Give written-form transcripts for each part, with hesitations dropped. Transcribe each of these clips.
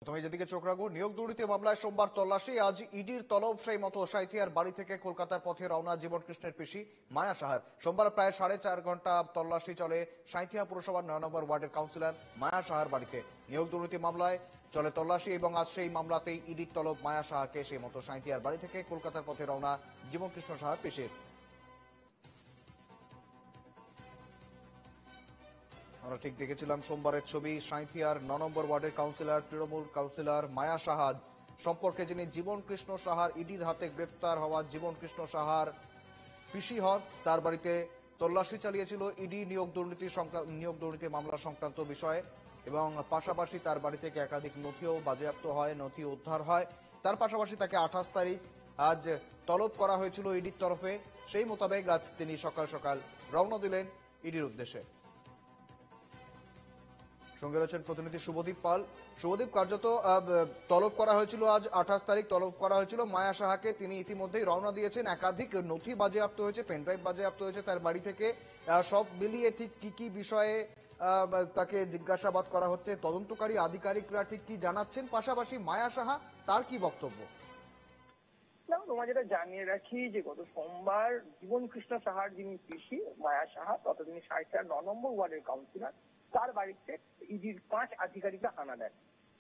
প্রথমে যেদিকে চোখ রাখবো, নিয়োগ দুর্নীতি মামলায় সোমবার তল্লাশি। আজ ইডির তলব সেই মতো সাঁইথিয়ার বাড়ি থেকে কলকাতার পথে রওনা জীবন কৃষ্ণের পিসি মায়া সাহার। সোমবার প্রায় 4.5 ঘন্টা তল্লাশি চলে সাঁইথিয়া পুরসভার 9 নম্বর ওয়ার্ডের কাউন্সিলর মায়া সাহার বাড়িতে। নিয়োগ দুর্নীতি মামলায় চলে তল্লাশি এবং আজ সেই মামলাতেই ইডির তলব মায়া সাহাকে সেই মতো সাঁইথিয়ার বাড়ি থেকে কলকাতার পথে রওনা জীবন কৃষ্ণ সাহার পিসির। আমরা ঠিক দেখেছিলাম সোমবারের ছবি। সাঁইথিয়ার 9 নম্বর ওয়ার্ডের কাউন্সিলর, তৃণমূল কাউন্সিলর মায়া সাহা সম্পর্কে যিনি জীবন কৃষ্ণ সাহার ইডির হাতে গ্রেপ্তার হওয়া জীবন কৃষ্ণ সাহার পিসি হন, তার বাড়িতে তল্লাশি চালিয়েছিল ইডি নিয়োগ দুর্নীতি মামলা সংক্রান্ত বিষয়ে। এবং পাশাপাশি তার বাড়ি থেকে একাধিক নথিও বাজেয়াপ্ত হয়, নথি উদ্ধার হয়। তার পাশাপাশি তাকে 28 তারিখ আজ তলব করা হয়েছিল ইডির তরফে। সেই মোতাবেক আজ তিনি সকাল সকাল রওনা দিলেন ইডির উদ্দেশ্যে। সঙ্গে রয়েছেন প্রতিনিধি শুভদীপ পাল। শুভদীপ, কার্যত তলব করা হয়েছিল আজ 28 তারিখ তলব করা হয়েছিল মায়া সাহাকে। তিনি ইতিমধ্যেই রওনা দিয়েছেন। একাধিক নথি বাজেয়াপ্ত হয়েছে, পেনড্রাইভ বাজেয়াপ্ত হয়েছে তার বাড়ি থেকে। সব মিলিয়ে ঠিক কি কি বিষয়ে তাকে জিজ্ঞাসাবাদ করা হচ্ছে, তদন্তকারী আধিকারিকরা ঠিক কি জানাচ্ছেন, পাশাপাশি মায়া সাহা তার কি বক্তব্য? তোমার যেটা জানিয়ে রাখি যে গত সোমবার জীবন কৃষ্ণ সাহার যিনি পিসি মায়া সাহা, তত তিনি সাঁইথিয়ার 9 নম্বর ওয়ার্ডের কাউন্সিলর, তার বাড়িতে ইডির 5 আধিকারিকরা হানা দেন।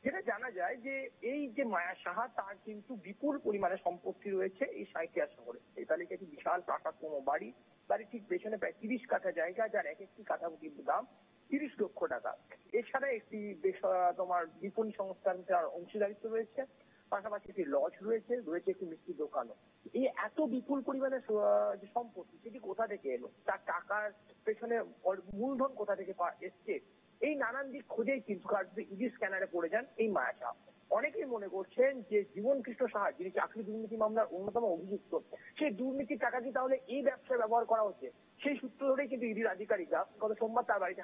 যেটা জানা যায় যে এই যে মায়া সাহা, তার কিন্তু বিপুল পরিমাণে সম্পত্তি রয়েছে এই সাঁইথিয়া শহরে। এই তালিকায় একটি বিশাল প্রাসাদতম বাড়ি, বাড়ির ঠিক পেছনে প্রায় 30 কাঠা জায়গা, যার এক একটি কাঠা কিন্তু দাম 30 লক্ষ টাকা। এছাড়া একটি তোমার বিপণী সংস্থার অংশীদারিত্ব রয়েছে, পাশাপাশি একটি লজ রয়েছে, একটি মিষ্টির দোকানও। এই এত বিপুল পরিমাণে যে সম্পত্তি, সেটি কোথা থেকে এলো, তার টাকার পেছনে মূলধন কোথা থেকে এসছে, এই নানান দিক খোঁজেই কিন্তু ইডি স্ক্যানারে পড়ে যান এই মায়া সাহা। অনেকেই মনে করছেন যে জীবন কৃষ্ণ সাহা, যিনি চাকরি দুর্নীতি মামলার অন্যতম অভিযুক্ত, সেই দুর্নীতির টাকা কি তাহলে এই ব্যবসায় ব্যবহার করা হচ্ছে? সেই সূত্র ধরেই কিন্তু ইডির আধিকারিকরা গত সোমবার তার বাড়িতে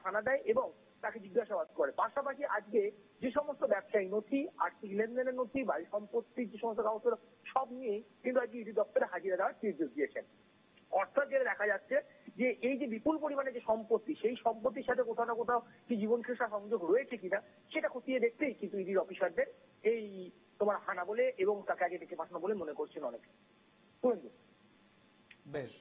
হানা দেয় এবং তাকে জিজ্ঞাসাবাদ করে। পাশাপাশি আজকে যে সমস্ত ব্যবসায়ী নথি, আর্থিক লেনদেনের নথি, বাড়ি সম্পত্তির যে সমস্ত কাগজ, সব নিয়ে কিন্তু আজকে ইডি দপ্তরে হাজিরা দেওয়ার নির্দেশ দিয়েছেন। অর্থাৎ যেটা দেখা যাচ্ছে যে এই যে বিপুল পরিমাণে যে সম্পত্তি, সেই সম্পত্তির সাথে কোথাও না কোথাও কি জীবন কৃষ্ণ সংযোগ রয়েছে কিনা, সেটা খতিয়ে দেখতেই কিন্তু ইডির অফিসারদের এই তোমার হানা বলে এবং তাকে আগে ডেকে পাঠানো বলে মনে করছেন অনেকে। বেশ,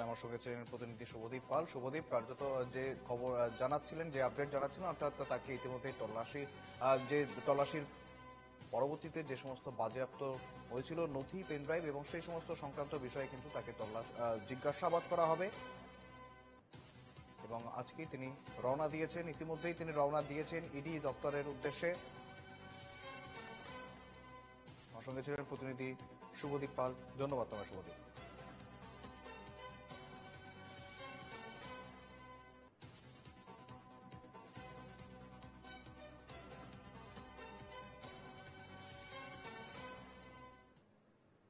আমার সঙ্গে ছিলেন প্রতিনিধি শুভদীপ পাল। শুভদীপ, কার্যত যে খবর জানাচ্ছিলেন, যে আপডেট জানাচ্ছিলেন, অর্থাৎ তাকে ইতিমধ্যে তল্লাশির পরবর্তীতে যে সমস্ত বাজেয়াপ্ত হয়েছিল নথি, পেনড্রাইভ এবং সেই সমস্ত সংক্রান্ত বিষয়ে কিন্তু তাকে জিজ্ঞাসাবাদ করা হবে। এবং আজকেই তিনি রওনা দিয়েছেন, ইতিমধ্যেই তিনি রওনা দিয়েছেন ইডি দপ্তরের উদ্দেশ্যে। আমার সঙ্গে ছিলেন প্রতিনিধি শুভদীপ পাল। ধন্যবাদ তোমার শুভদীপ।